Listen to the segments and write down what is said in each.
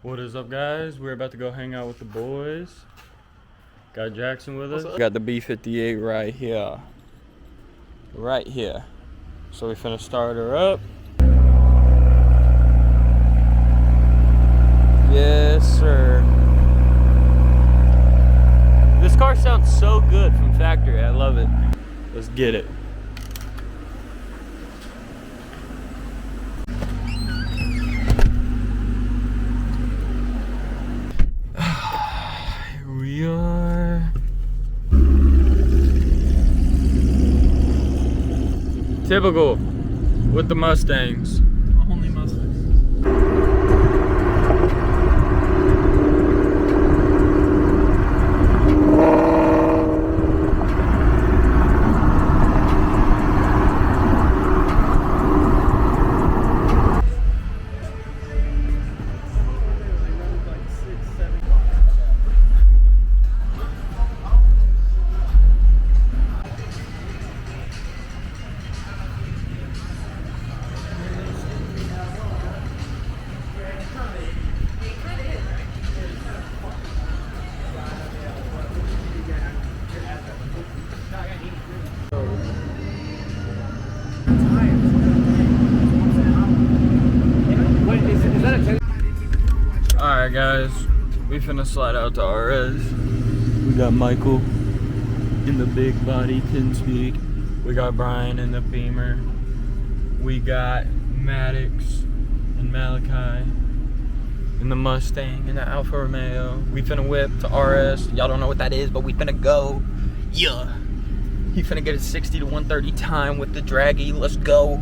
What is up, guys? We're about to go hang out with the boys. Got Jackson with us. Got the B58 right here. Right here. So we finna start her up. Yes, sir. This car sounds so good from factory. I love it. Let's get it. Here we are. Typical with the Mustangs. Only Mustangs. Alright guys, we finna slide out to RS. We got Michael in the big body 10-speed. We got Brian in the Beamer. We got Maddox and Malachi in the Mustang and the Alfa Romeo. We finna whip to RS. Y'all don't know what that is, but we finna go. Yeah. He finna get a 60 to 130 time with the Draggy. Let's go.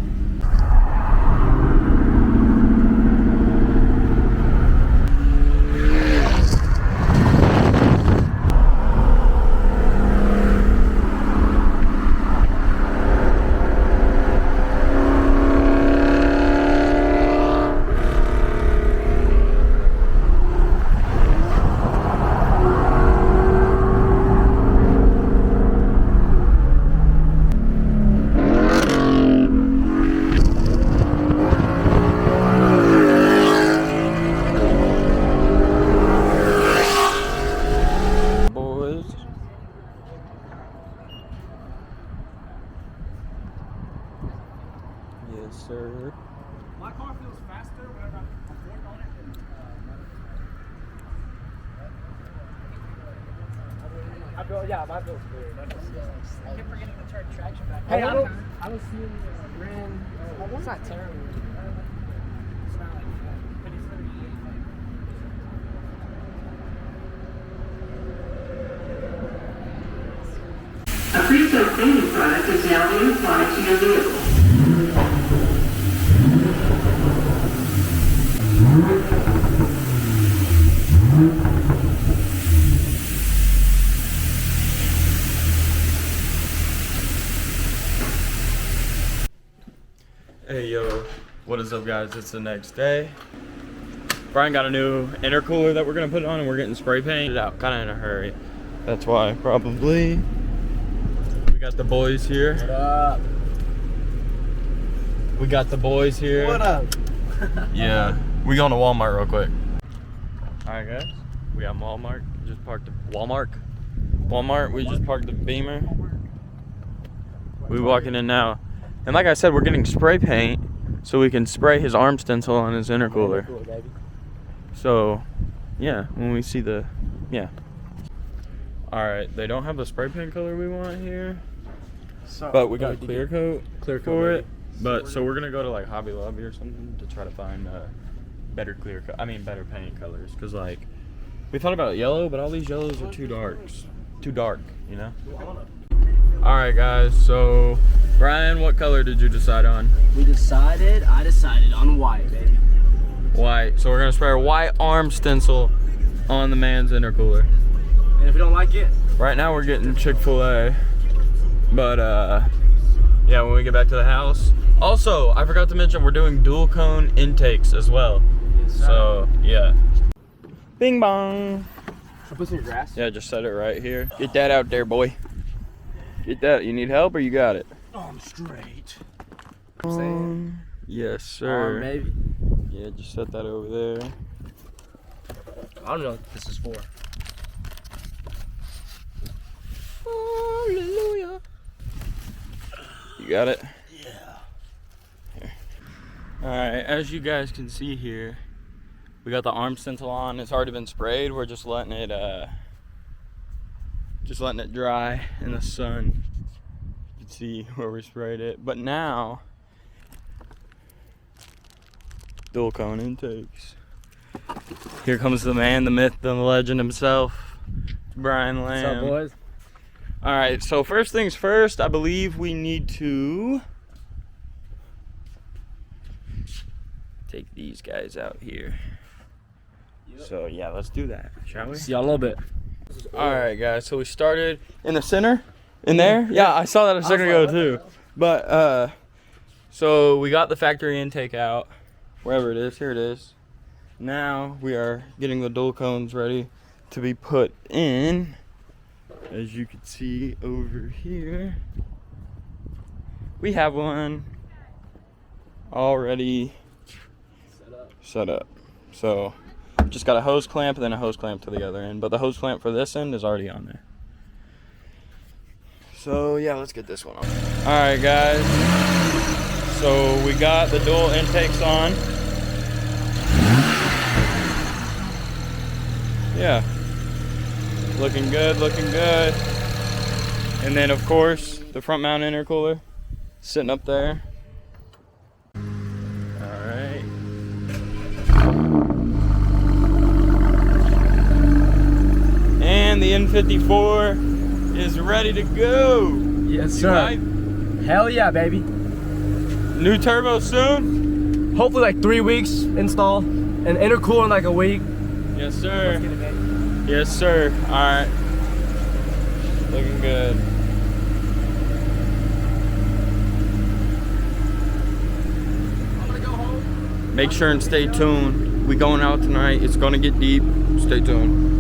Yes, sir. My car feels faster whenever I'm forward on it. Yeah, mine feels weird. I keep forgetting to turn traction back. Hey, I was seeing Grand. It's not terrible. It's not like that. But it's 38. A pre-soaked cleaning product is now being applied to your vehicle. Hey yo, what is up guys? It's the next day. Brian got a new intercooler that we're gonna put on and we're getting spray painted out kinda in a hurry. That's why probably. We got the boys here. What up? We got the boys here. What up? Yeah. We going to Walmart real quick. Alright guys. We at Walmart. Just parked the Walmart. We just parked the Beamer. We walking in now. And like I said, we're getting spray paint so we can spray his arm stencil on his intercooler. So, yeah, when we see the, yeah. Alright, they don't have the spray paint color we want here. But we got clear coat for it. But, so we're gonna go to like Hobby Lobby or something to try to find better better paint colors. Cause like, we thought about yellow, but all these yellows are too dark, you know? Alright guys, so Brian, what color did you decide on? I decided on white, baby. White. So we're gonna spray a white arm stencil on the man's intercooler. And if you don't like it, right now we're getting Chick-fil-A. But yeah, when we get back to the house. Also, I forgot to mention we're doing dual cone intakes as well. yes, sir. So yeah. Bing bong. Should I put some in your grass? Yeah, just set it right here. Get that out there, boy. Get that. You need help or you got it? Oh, I'm straight. Yes, sir. Arm, baby. Yeah, just set that over there. I don't know what this is for. Hallelujah. You got it? Yeah. Alright, as you guys can see here, we got the arm stencil on. It's already been sprayed. We're just letting it dry in the sun. You can see where we sprayed it. But now, dual cone intakes. Here comes the man, the myth, the legend himself, Brian Lamb. What's up, boys? Alright, so first things first, I believe we need to take these guys out here. Yep. So yeah, let's do that, shall we? See y'all in a little bit. Alright guys, so we started in the center, in there. Yeah, I saw that a second ago too. But so we got the factory intake out, wherever it is, here it is. Now we are getting the dual cones ready to be put in. As you can see over here, we have one already set up. So just got a hose clamp and then a hose clamp to the other end, but the hose clamp for this end is already on there. So yeah, let's get this one on. All right guys, so we got the dual intakes on. Yeah, looking good, looking good. And then of course the front mount intercooler sitting up there. All right. And the N54 is ready to go. Yes, You sir. hype? Hell yeah, baby. New turbo soon? Hopefully like 3 weeks install, and intercooler in like a week. Yes, sir. Let's get it, baby. Yes, sir. All right. Looking good. I'm gonna go home. Make sure and stay tuned. We going out tonight. It's gonna get deep. Stay tuned.